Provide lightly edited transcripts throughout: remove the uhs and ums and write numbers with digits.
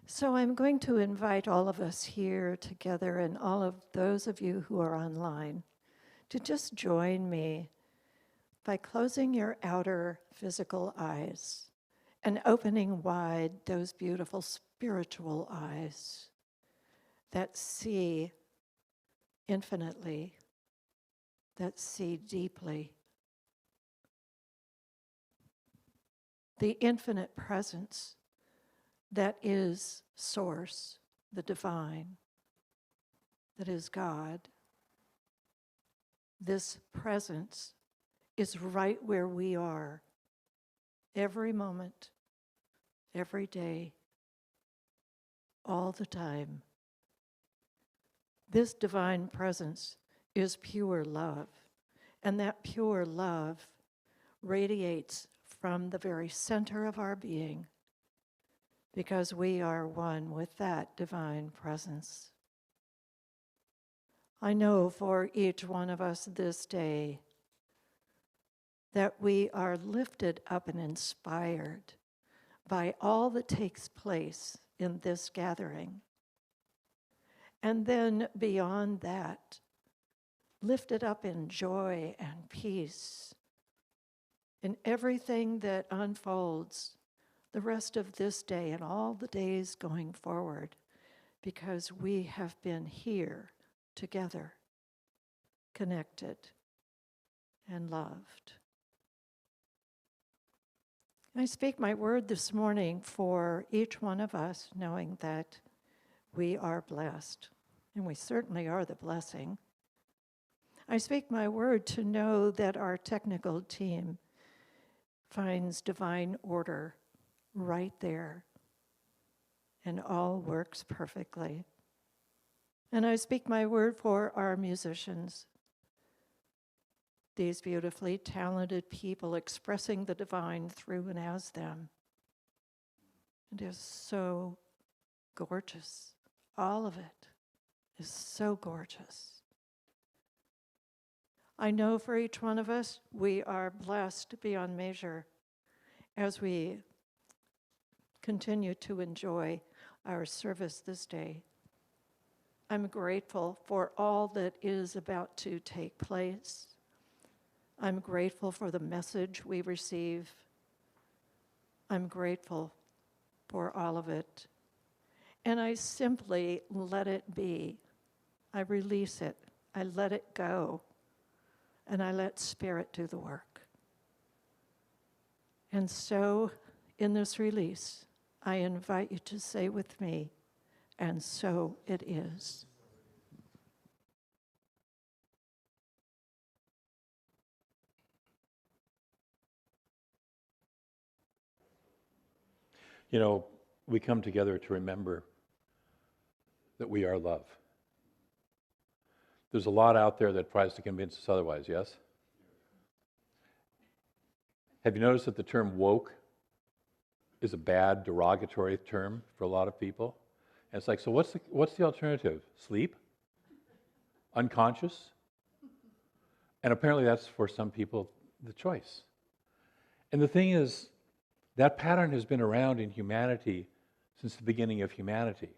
So I'm going to invite all of us here together and all of those of you who are online to just join me by closing your outer physical eyes and opening wide those beautiful spiritual eyes that see infinitely, that see deeply. The infinite presence that is Source, the divine, that is God. This presence is right where we are, every moment, every day, all the time. This divine presence is pure love, and that pure love radiates from the very center of our being because we are one with that divine presence. I know for each one of us this day that we are lifted up and inspired by all that takes place in this gathering. And then beyond that, lifted up in joy and peace in everything that unfolds the rest of this day and all the days going forward, because we have been here together, connected and loved. I speak my word this morning for each one of us, knowing that we are blessed, and we certainly are the blessing. I speak my word to know that our technical team finds divine order right there, and all works perfectly. And I speak my word for our musicians, these beautifully talented people expressing the divine through and as them. It is so gorgeous. All of it is so gorgeous. I know for each one of us, we are blessed beyond measure as we continue to enjoy our service this day. I'm grateful for all that is about to take place. I'm grateful for the message we receive. I'm grateful for all of it. And I simply let it be. I release it. I let it go. And I let Spirit do the work. And so, in this release, I invite you to say with me, and so it is. You know, we come together to remember that we are love. There's a lot out there that tries to convince us otherwise, yes? Have you noticed that the term woke is a bad, derogatory term for a lot of people? And it's like, so what's the alternative? Sleep? Unconscious? And apparently that's, for some people, the choice. And the thing is, that pattern has been around in humanity since the beginning of humanity.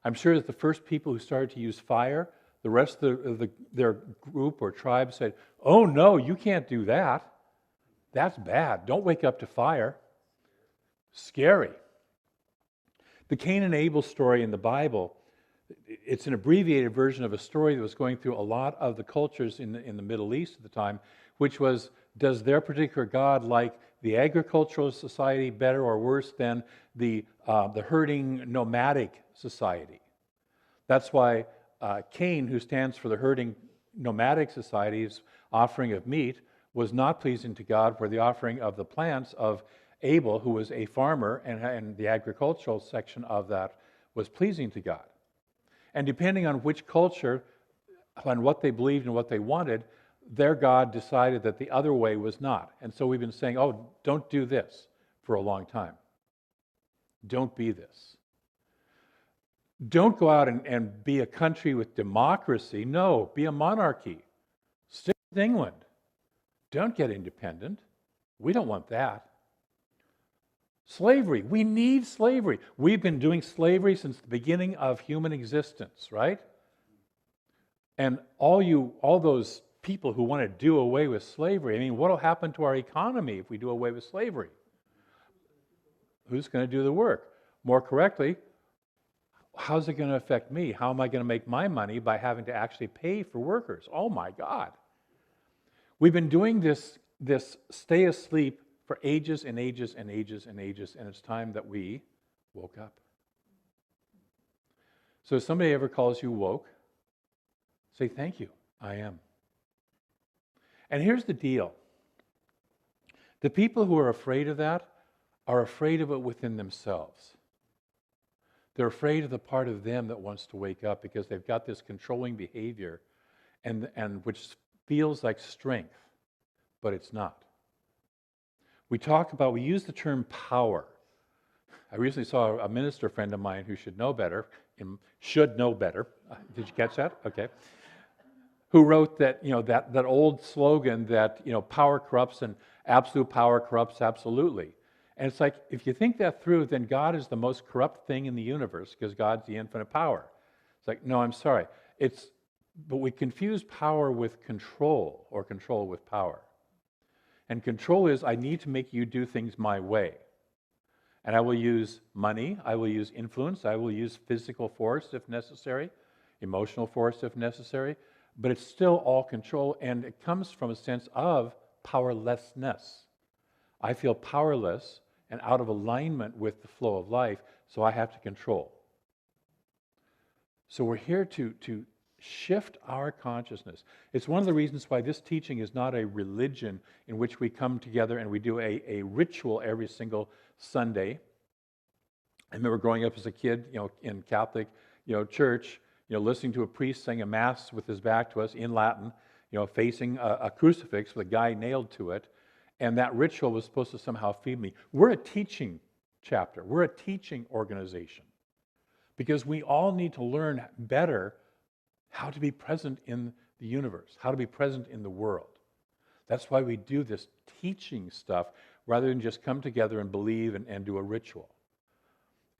I'm sure that the first people who started to use fire, the rest of their group or tribe said, oh no, you can't do that. That's bad. Don't wake up to fire. Scary. The Cain and Abel story in the Bible, it's an abbreviated version of a story that was going through a lot of the cultures in the Middle East at the time, which was, does their particular God like the agricultural society better or worse than the herding nomadic society? That's why Cain, who stands for the herding nomadic society's offering of meat, was not pleasing to God, where the offering of the plants of Abel, who was a farmer, and the agricultural section of that was pleasing to God. And depending on which culture, on what they believed and what they wanted, their God decided that the other way was not. And so we've been saying, oh, don't do this for a long time. Don't be this. Don't go out and be a country with democracy. No, be a monarchy. Stick with England. Don't get independent. We don't want that. Slavery. We need slavery. We've been doing slavery since the beginning of human existence, right? And all those people who want to do away with slavery, I mean, what will happen to our economy if we do away with slavery? Who's going to do the work? More correctly, how's it going to affect me? How am I going to make my money by having to actually pay for workers? Oh my God. We've been doing this stay asleep for ages and ages and ages and ages, and it's time that we woke up. So if somebody ever calls you woke, say, thank you, I am. And here's the deal. The people who are afraid of that are afraid of it within themselves. They're afraid of the part of them that wants to wake up because they've got this controlling behavior and which feels like strength, but it's not. We use the term power. I recently saw a minister friend of mine who should know better. Did you catch that? Okay. Who wrote that, that old slogan that, power corrupts and absolute power corrupts absolutely. And it's like, if you think that through, then God is the most corrupt thing in the universe because God's the infinite power. It's like, no, I'm sorry. But we confuse power with control or control with power. And control is, I need to make you do things my way. And I will use money, I will use influence, I will use physical force if necessary, emotional force if necessary, but it's still all control, and it comes from a sense of powerlessness. I feel powerless and out of alignment with the flow of life, so I have to control. So we're here to shift our consciousness. It's one of the reasons why this teaching is not a religion in which we come together and we do a ritual every single Sunday. I remember growing up as a kid, in Catholic, church, listening to a priest saying a mass with his back to us in Latin, facing a crucifix with a guy nailed to it, and that ritual was supposed to somehow feed me. We're a teaching chapter. We're a teaching organization because we all need to learn better how to be present in the universe, how to be present in the world. That's why we do this teaching stuff rather than just come together and believe and do a ritual.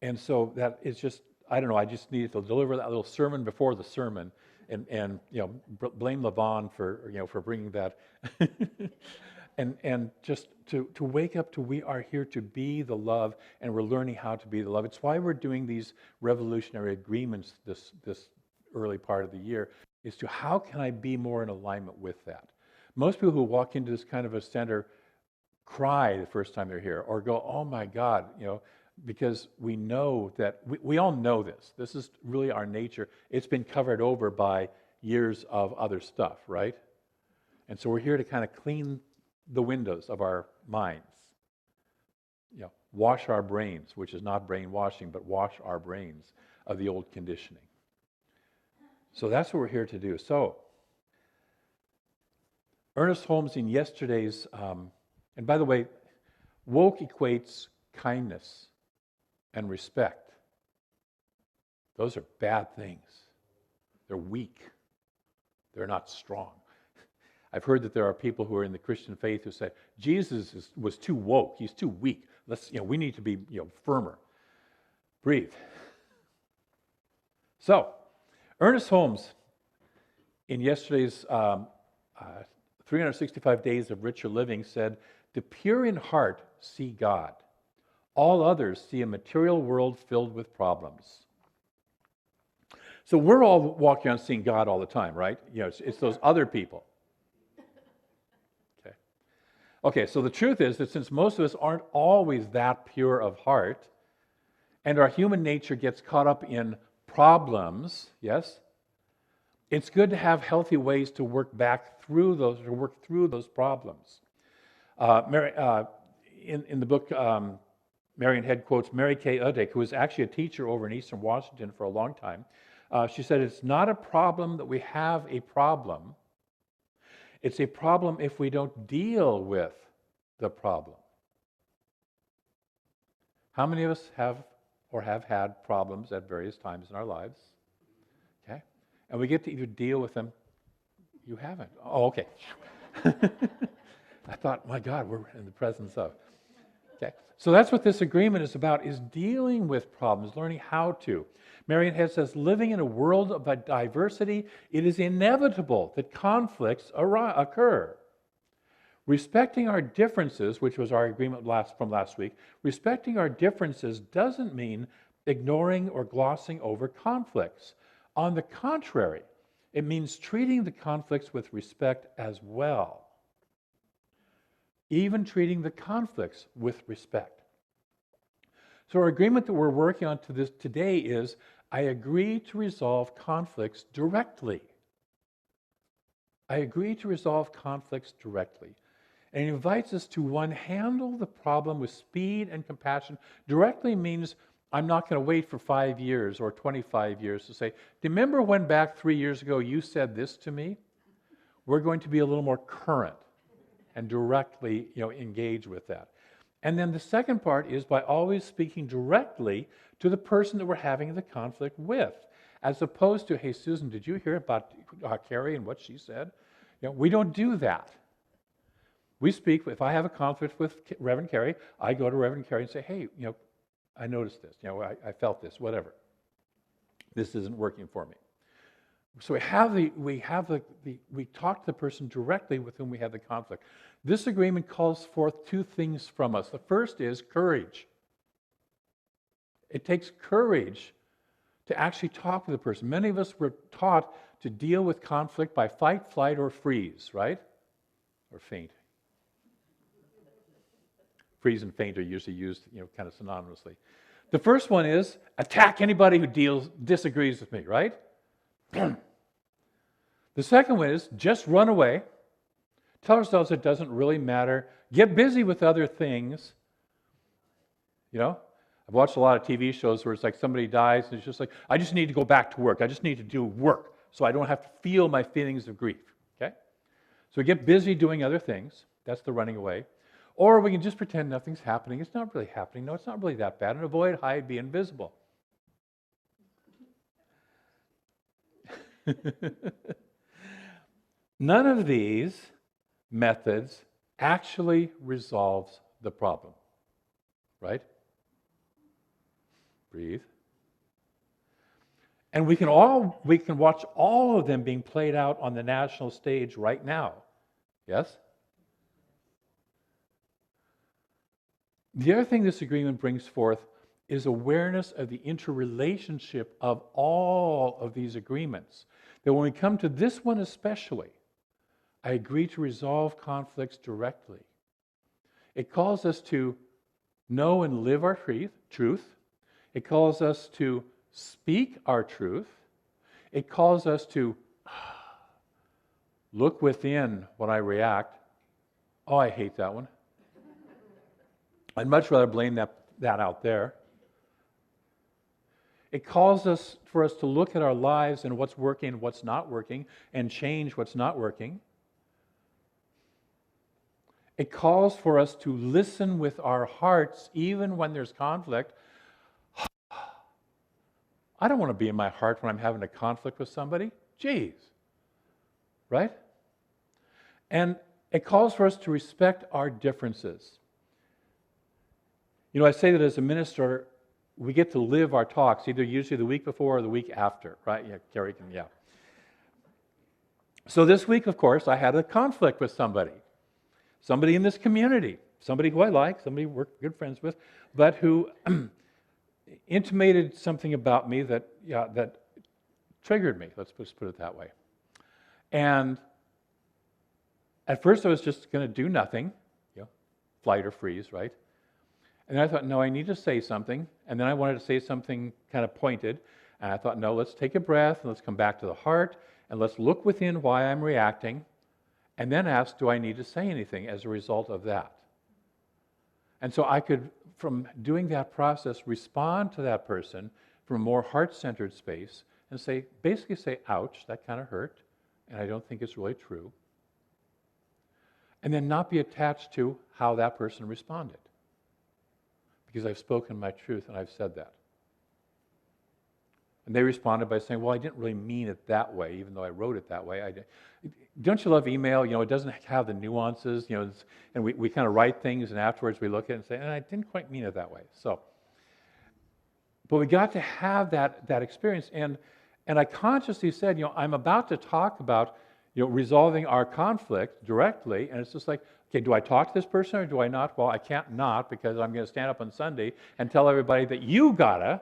And so that is just, I don't know, I just needed to deliver that little sermon before the sermon and blame Levon for bringing that. and just to wake up to we are here to be the love, and we're learning how to be the love. It's why we're doing these revolutionary agreements this early part of the year, is to how can I be more in alignment with that? Most people who walk into this kind of a center cry the first time they're here or go, oh my God, because we know that, we all know this. This is really our nature. It's been covered over by years of other stuff, right? And so we're here to kind of clean the windows of our minds. Wash our brains, which is not brainwashing, but wash our brains of the old conditioning. So that's what we're here to do. So, Ernest Holmes in yesterday's, and by the way, woke equates kindness and respect. Those are bad things. They're weak. They're not strong. I've heard that there are people who are in the Christian faith who say, Jesus was too woke. He's too weak. We need to be, firmer. Breathe. So, Ernest Holmes, in yesterday's 365 Days of Richer Living, said, the pure in heart see God. All others see a material world filled with problems. So we're all walking around seeing God all the time, right? It's those other people. Okay, so the truth is that since most of us aren't always that pure of heart, and our human nature gets caught up in problems, yes, it's good to have healthy ways to work through those problems. In the book, Marian Head quotes Mary Kay Uddick, who was actually a teacher over in Eastern Washington for a long time. She said, it's not a problem that we have a problem. It's a problem if we don't deal with the problem. How many of us have had problems at various times in our lives? Okay. And we get to either deal with them. You haven't. Oh, okay. I thought, my God, we're in the presence of. Okay, so that's what this agreement is about, is dealing with problems, learning how to. Marian Head says, living in a world of diversity, it is inevitable that conflicts occur. Respecting our differences, which was our agreement from last week, respecting our differences doesn't mean ignoring or glossing over conflicts. On the contrary, it means treating the conflicts with respect as well. Even treating the conflicts with respect. So our agreement that we're working on today is, I agree to resolve conflicts directly. I agree to resolve conflicts directly. And it invites us to, one, handle the problem with speed and compassion. Directly means I'm not going to wait for 5 years or 25 years to say, do you remember when back 3 years ago you said this to me? We're going to be a little more current and directly, engage with that. And then the second part is by always speaking directly to the person that we're having the conflict with, as opposed to, hey, Susan, did you hear about Carrie and what she said? We don't do that. We speak, if I have a conflict with Reverend Carrie, I go to Reverend Carrie and say, hey, I noticed this, I felt this, whatever. This isn't working for me. So we talk to the person directly with whom we have the conflict. This agreement calls forth two things from us. The first is courage. It takes courage to actually talk to the person. Many of us were taught to deal with conflict by fight, flight, or freeze, right? Or faint. Freeze and faint are usually used, kind of synonymously. The first one is attack anybody who disagrees with me, right? The second one is just run away. Tell ourselves it doesn't really matter. Get busy with other things. I've watched a lot of TV shows where it's like somebody dies and it's just like, I just need to go back to work. I just need to do work so I don't have to feel my feelings of grief. Okay? So we get busy doing other things. That's the running away. Or we can just pretend nothing's happening. It's not really happening. No, it's not really that bad. And avoid, hide, be invisible. None of these methods actually resolves the problem, right? Breathe. And we can watch all of them being played out on the national stage right now. Yes? The other thing this agreement brings forth is awareness of the interrelationship of all of these agreements. That when we come to this one especially, I agree to resolve conflicts directly. It calls us to know and live our truth. It calls us to speak our truth. It calls us to look within when I react. Oh, I hate that one. I'd much rather blame that out there. It calls us for us to look at our lives and what's working and what's not working and change what's not working. It calls for us to listen with our hearts even when there's conflict. I don't want to be in my heart when I'm having a conflict with somebody. Jeez. Right? And it calls for us to respect our differences. I say that as a minister, we get to live our talks, either usually the week before or the week after, right? Yeah, Carrie can, yeah. So this week, of course, I had a conflict with somebody in this community, somebody who I like, somebody we're good friends with, but who intimated something about me that triggered me, let's just put it that way. And at first I was just going to do nothing, flight or freeze, right? And then I thought, no, I need to say something. And then I wanted to say something kind of pointed. And I thought, no, let's take a breath and let's come back to the heart and let's look within why I'm reacting and then ask, do I need to say anything as a result of that? And so I could, from doing that process, respond to that person from a more heart-centered space and basically say, ouch, that kind of hurt, and I don't think it's really true. And then not be attached to how that person responded. Because I've spoken my truth and I've said that. And they responded by saying, well, I didn't really mean it that way, even though I wrote it that way. Don't you love email? It doesn't have the nuances, and we kind of write things, and afterwards we look at it and say, I didn't quite mean it that way. But we got to have that experience, and I consciously said, I'm about to talk about, resolving our conflict directly, and it's just like, okay, do I talk to this person or do I not? Well, I can't not, because I'm going to stand up on Sunday and tell everybody that you gotta,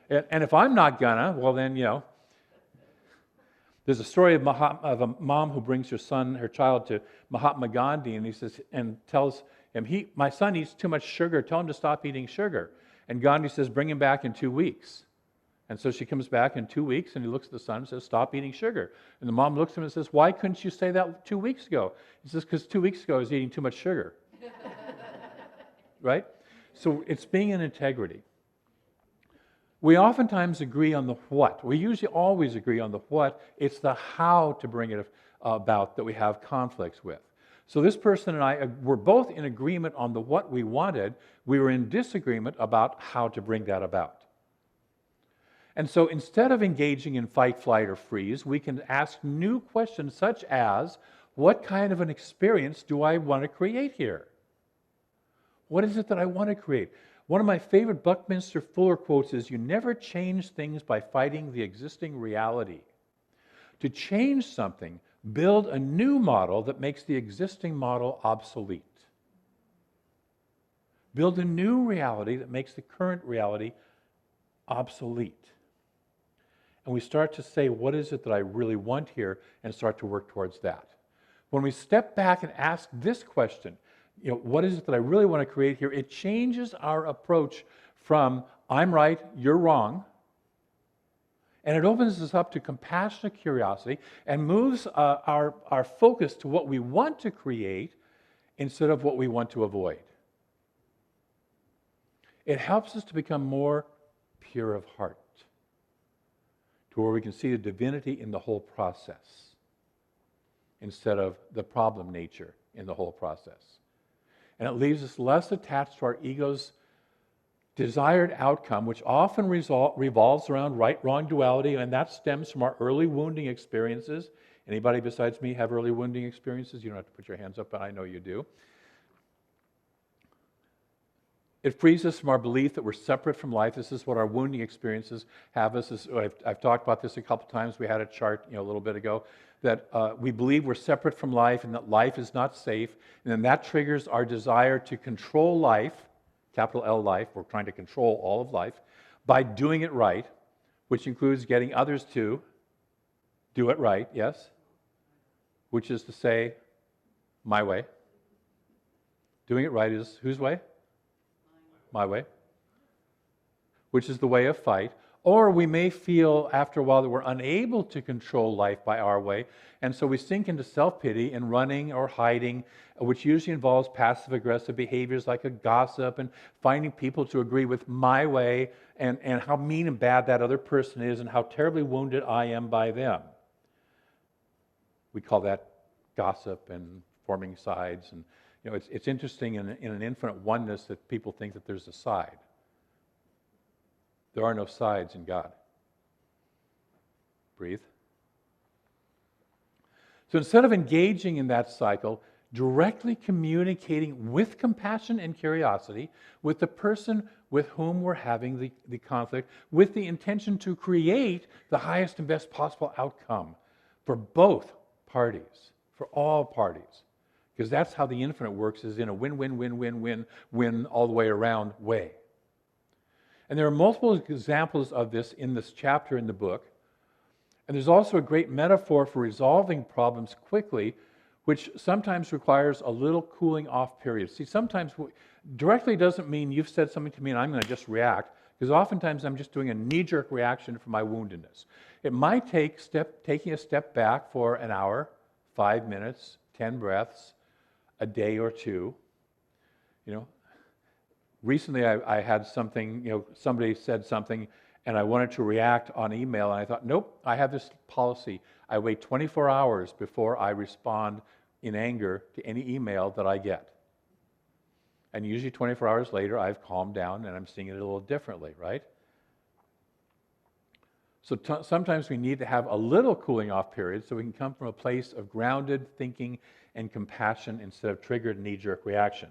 and if I'm not gonna, well then, there's a story of a mom who brings her child to Mahatma Gandhi, and he says, and tells him, my son eats too much sugar, tell him to stop eating sugar. And Gandhi says, bring him back in 2 weeks. And so she comes back in 2 weeks, and he looks at the son and says, stop eating sugar. And the mom looks at him and says, why couldn't you say that 2 weeks ago? He says, because 2 weeks ago I was eating too much sugar. Right? So it's being in integrity. We oftentimes agree on the what. We usually always agree on the what. It's the how to bring it about that we have conflicts with. So this person and I were both in agreement on the what we wanted. We were in disagreement about how to bring that about. And so instead of engaging in fight, flight, or freeze, we can ask new questions such as, what kind of an experience do I want to create here? What is it that I want to create? One of my favorite Buckminster Fuller quotes is, you never change things by fighting the existing reality. To change something, build a new model that makes the existing model obsolete. Build a new reality that makes the current reality obsolete. And we start to say, what is it that I really want here, and start to work towards that. When we step back and ask this question, what is it that I really want to create here? It changes our approach from, I'm right, you're wrong, and it opens us up to compassionate curiosity and moves our focus to what we want to create instead of what we want to avoid. It helps us to become more pure of heart, to where we can see the divinity in the whole process instead of the problem nature in the whole process. And it leaves us less attached to our ego's desired outcome, which often revolves around right-wrong duality, and that stems from our early wounding experiences. Anybody besides me have early wounding experiences? You don't have to put your hands up, but I know you do. It frees us from our belief that we're separate from life. This is what our wounding experiences have us. I've talked about this a couple times. We had a chart a little bit ago that we believe we're separate from life and that life is not safe. And then that triggers our desire to control life, capital L life. We're trying to control all of life by doing it right, which includes getting others to do it right, yes? Which is to say, my way. Doing it right is whose way? My way, which is the way of fight. Or we may feel after a while that we're unable to control life by our way, and so we sink into self-pity and running or hiding, which usually involves passive-aggressive behaviors like a gossip and finding people to agree with my way and how mean and bad that other person is and how terribly wounded I am by them. We call that gossip and forming sides. And it's interesting in an infinite oneness that people think that there's a side. There are no sides in God. Breathe. So instead of engaging in that cycle, directly communicating with compassion and curiosity with the person with whom we're having the conflict, with the intention to create the highest and best possible outcome for both parties, for all parties. Because that's how the infinite works, is in a win-win-win-win-win-win all the way around way. And there are multiple examples of this in this chapter in the book. And there's also a great metaphor for resolving problems quickly, which sometimes requires a little cooling off period. See, sometimes directly doesn't mean you've said something to me and I'm going to just react, because oftentimes I'm just doing a knee-jerk reaction for my woundedness. It might take taking a step back for an hour, 5 minutes, 10 breaths, a day or two. Recently I had something, somebody said something and I wanted to react on email, and I thought, nope, I have this policy. I wait 24 hours before I respond in anger to any email that I get. And usually 24 hours later, I've calmed down and I'm seeing it a little differently, right? So sometimes we need to have a little cooling off period so we can come from a place of grounded thinking and compassion instead of triggered knee-jerk reaction.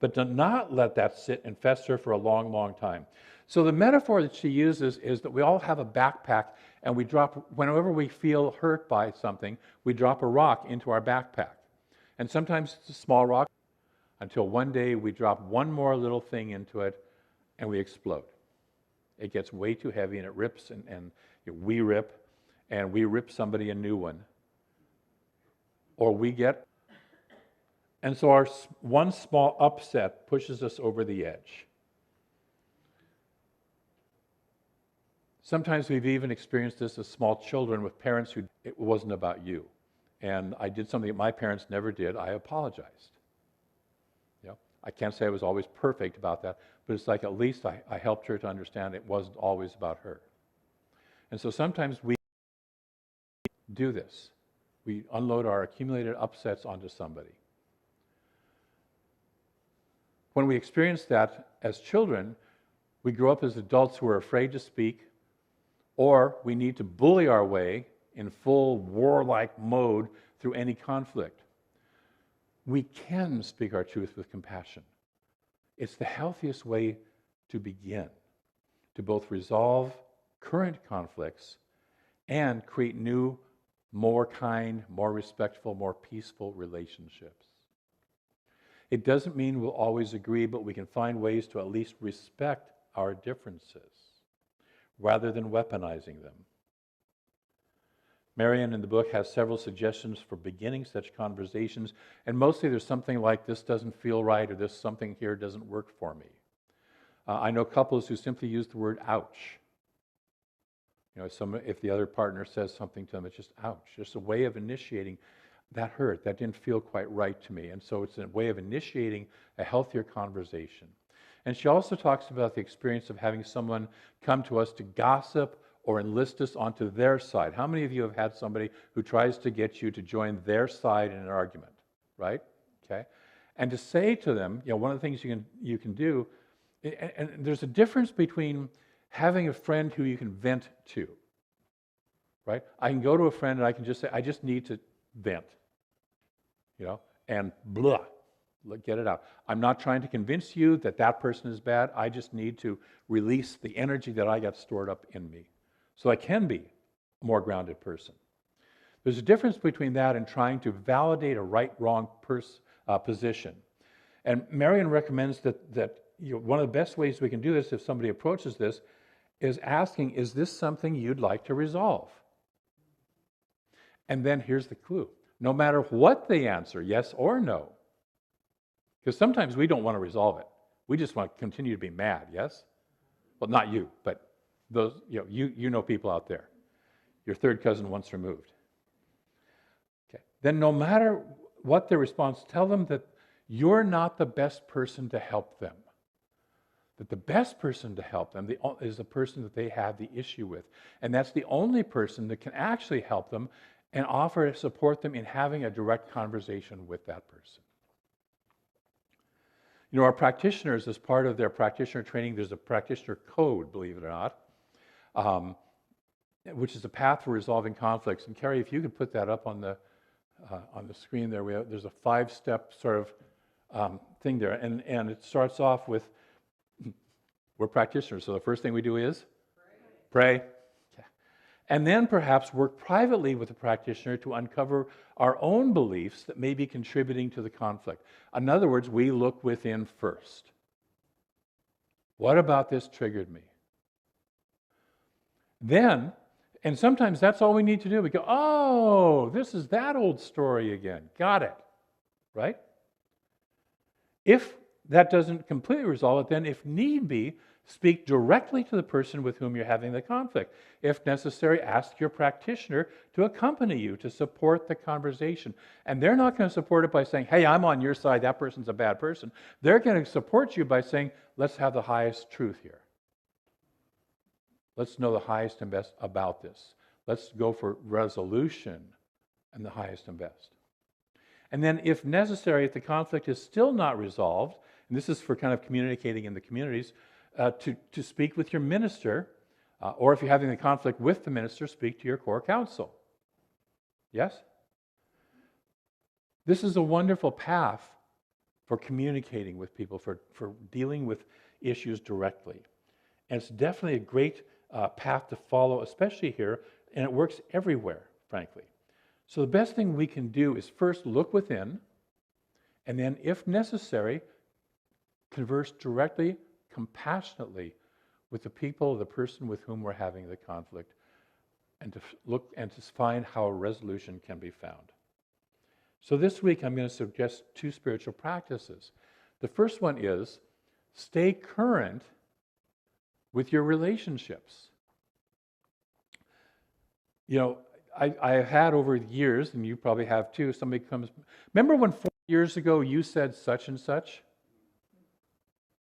But do not let that sit and fester for a long, long time. So the metaphor that she uses is that we all have a backpack, and we drop, whenever we feel hurt by something, we drop a rock into our backpack. And sometimes it's a small rock, until one day we drop one more little thing into it, and we explode. It gets way too heavy, and it rips, and we rip, and we rip somebody a new one. Or we get, and so our one small upset pushes us over the edge. Sometimes we've even experienced this as small children with parents who, it wasn't about you. And I did something that my parents never did. I apologized. I can't say I was always perfect about that, but it's like at least I helped her to understand it wasn't always about her. And so sometimes we do this. We unload our accumulated upsets onto somebody. When we experience that as children, we grow up as adults who are afraid to speak, or we need to bully our way in full warlike mode through any conflict. We can speak our truth with compassion. It's the healthiest way to begin, to both resolve current conflicts and create new, more kind, more respectful, more peaceful relationships. It doesn't mean we'll always agree, but we can find ways to at least respect our differences rather than weaponizing them. Marion in the book has several suggestions for beginning such conversations, and mostly there's something like, this doesn't feel right, or this something here doesn't work for me. I know couples who simply use the word ouch. If the other partner says something to them, it's just ouch. Just a way of initiating, that hurt, that didn't feel quite right to me. And so it's a way of initiating a healthier conversation. And she also talks about the experience of having someone come to us to gossip or enlist us onto their side. How many of you have had somebody who tries to get you to join their side in an argument, right? Okay. And to say to them, one of the things you can do, and there's a difference between having a friend who you can vent to, right? I can go to a friend and I can just say, I just need to vent, and blah, get it out. I'm not trying to convince you that that person is bad. I just need to release the energy that I got stored up in me, so I can be a more grounded person. There's a difference between that and trying to validate a right-wrong position. And Marion recommends that one of the best ways we can do this if somebody approaches this is asking, is this something you'd like to resolve? And then here's the clue. No matter what they answer, yes or no, because sometimes we don't want to resolve it. We just want to continue to be mad, yes? Well, not you, but those, you know people out there. Your third cousin once removed. Okay. Then no matter what their response, tell them that you're not the best person to help them. That the best person to help them is the person that they have the issue with. And that's the only person that can actually help them and offer to support them in having a direct conversation with that person. Our practitioners, as part of their practitioner training, there's a practitioner code, believe it or not, which is a path for resolving conflicts. And Carrie, if you could put that up on the screen there, there's a 5-step sort of thing there. And it starts off with, we're practitioners, so the first thing we do is pray. Okay. And then perhaps work privately with the practitioner to uncover our own beliefs that may be contributing to the conflict. In other words, we look within first. What about this triggered me? Then, and sometimes that's all we need to do. We go, oh, this is that old story again. Got it. Right? If that doesn't completely resolve it, then if need be, speak directly to the person with whom you're having the conflict. If necessary, ask your practitioner to accompany you to support the conversation. And they're not going to support it by saying, hey, I'm on your side, that person's a bad person. They're going to support you by saying, let's have the highest truth here. Let's know the highest and best about this. Let's go for resolution and the highest and best. And then if necessary, if the conflict is still not resolved, and this is for kind of communicating in the communities, to speak with your minister Or if you're having the conflict with the minister, speak to your core council. Yes? This is a wonderful path for communicating with people, for dealing with issues directly. And it's definitely a great path to follow, especially here, and it works everywhere, frankly. So the best thing we can do is first look within, and then, if necessary, converse directly, compassionately with the people, the person with whom we're having the conflict, and to look and to find how a resolution can be found. So this week I'm going to suggest 2 spiritual practices. The first one is stay current with your relationships. You know, I have had over the years, and you probably have too, somebody comes, remember when 4 years ago you said such and such?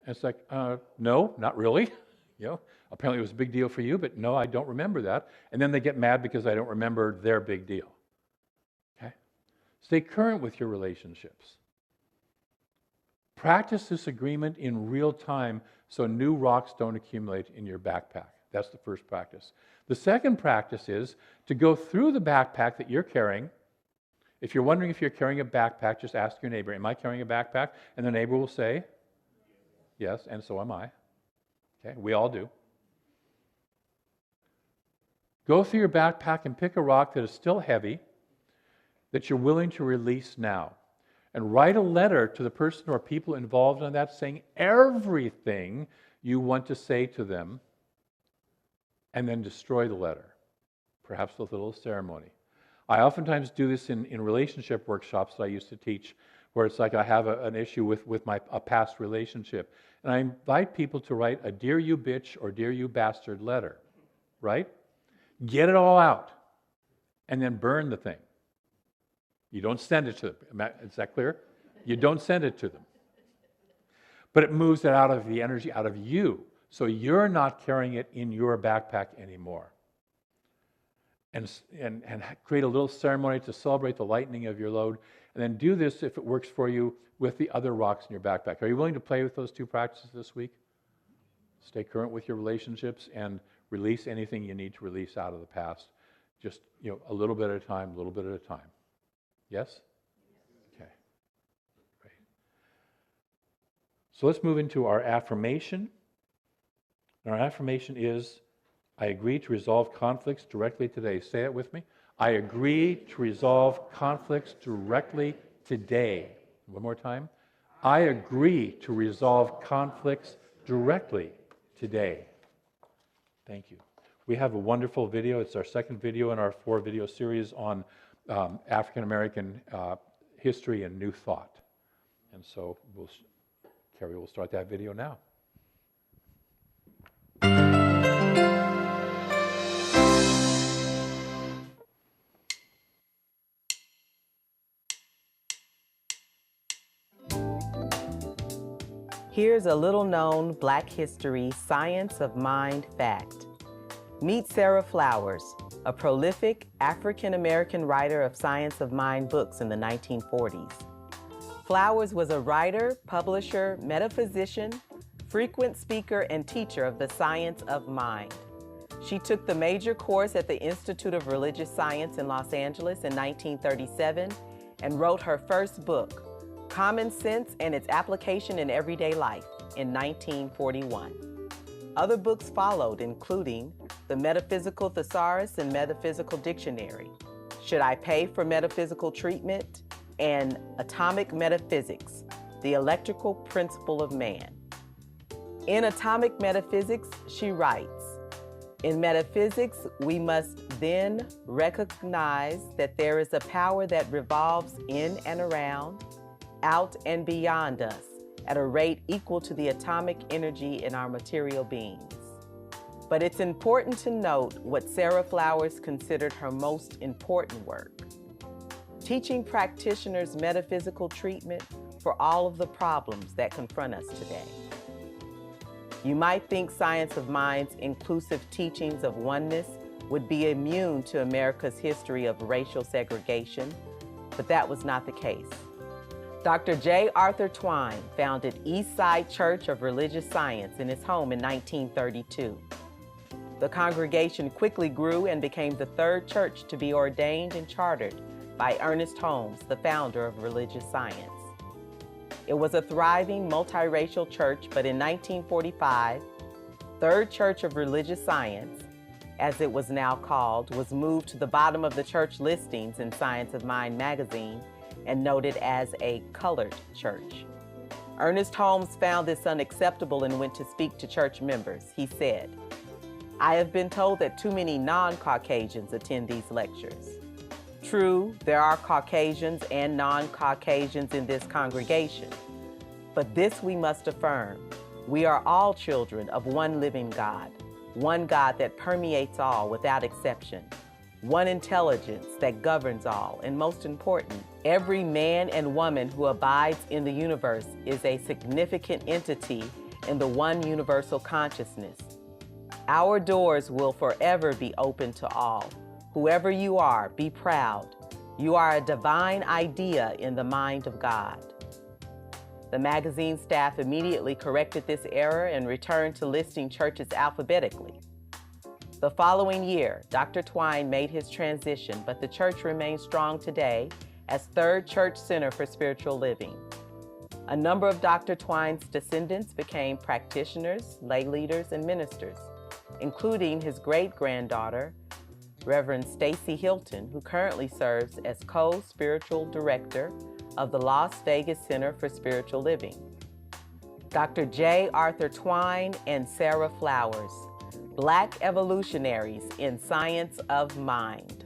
And it's like, no, not really. You know, apparently it was a big deal for you, but no, I don't remember that. And then they get mad because I don't remember their big deal. Okay? Stay current with your relationships. Practice this agreement in real time so new rocks don't accumulate in your backpack. That's the first practice. The second practice is to go through the backpack that you're carrying. If you're wondering if you're carrying a backpack, just ask your neighbor, am I carrying a backpack? And the neighbor will say, yes, and so am I. Okay, we all do. Go through your backpack and pick a rock that is still heavy, that you're willing to release now. And write a letter to the person or people involved in that saying everything you want to say to them, and then destroy the letter, perhaps with a little ceremony. I oftentimes do this in relationship workshops that I used to teach, where it's like I have an issue with a past relationship, and I invite people to write a dear you bitch or dear you bastard letter, right? Get it all out, and then burn the thing. You don't send it to them. Is that clear? You don't send it to them. But it moves it out of the energy out of you, so you're not carrying it in your backpack anymore. And create a little ceremony to celebrate the lightening of your load, and then do this, if it works for you, with the other rocks in your backpack. Are you willing to play with those 2 practices this week? Stay current with your relationships and release anything you need to release out of the past. Just, a little bit at a time, a little bit at a time. Yes? Okay. Great. So let's move into our affirmation. And our affirmation is, I agree to resolve conflicts directly today. Say it with me. I agree to resolve conflicts directly today. One more time. I agree to resolve conflicts directly today. Thank you. We have a wonderful video. It's our second video in our 4-video series on African American history and New Thought. And so Carrie will start that video now. Here's a little-known Black history science of mind fact. Meet Sarah Flowers, a prolific African-American writer of science of mind books in the 1940s. Flowers was a writer, publisher, metaphysician, frequent speaker, and teacher of the science of mind. She took the major course at the Institute of Religious Science in Los Angeles in 1937 and wrote her first book, Common Sense and Its Application in Everyday Life, in 1941. Other books followed, including The Metaphysical Thesaurus and Metaphysical Dictionary, Should I Pay for Metaphysical Treatment, and Atomic Metaphysics, The Electrical Principle of Man. In Atomic Metaphysics, she writes, in metaphysics, we must then recognize that there is a power that revolves in and around, out and beyond us, at a rate equal to the atomic energy in our material beings. But it's important to note what Sarah Flowers considered her most important work: teaching practitioners metaphysical treatment for all of the problems that confront us today. You might think Science of Mind's inclusive teachings of oneness would be immune to America's history of racial segregation, but that was not the case. Dr. J. Arthur Twine founded Eastside Church of Religious Science in his home in 1932. The congregation quickly grew and became the third church to be ordained and chartered by Ernest Holmes, the founder of religious science. It was a thriving multiracial church, but in 1945, Third Church of Religious Science, as it was now called, was moved to the bottom of the church listings in Science of Mind magazine and noted as a colored church. Ernest Holmes found this unacceptable and went to speak to church members. He said, "I have been told that too many non-Caucasians attend these lectures. True, there are Caucasians and non-Caucasians in this congregation, but this we must affirm. We are all children of one living God, one God that permeates all without exception, one intelligence that governs all, and most important, every man and woman who abides in the universe is a significant entity in the one universal consciousness. Our doors will forever be open to all. Whoever you are, be proud. You are a divine idea in the mind of God." The magazine staff immediately corrected this error and returned to listing churches alphabetically. The following year, Dr. Twine made his transition, but the church remains strong today as Third Church Center for Spiritual Living. A number of Dr. Twine's descendants became practitioners, lay leaders, and ministers, including his great-granddaughter, Reverend Stacy Hilton, who currently serves as co-spiritual director of the Las Vegas Center for Spiritual Living. Dr. J. Arthur Twine and Sarah Flowers, Black evolutionaries in Science of Mind.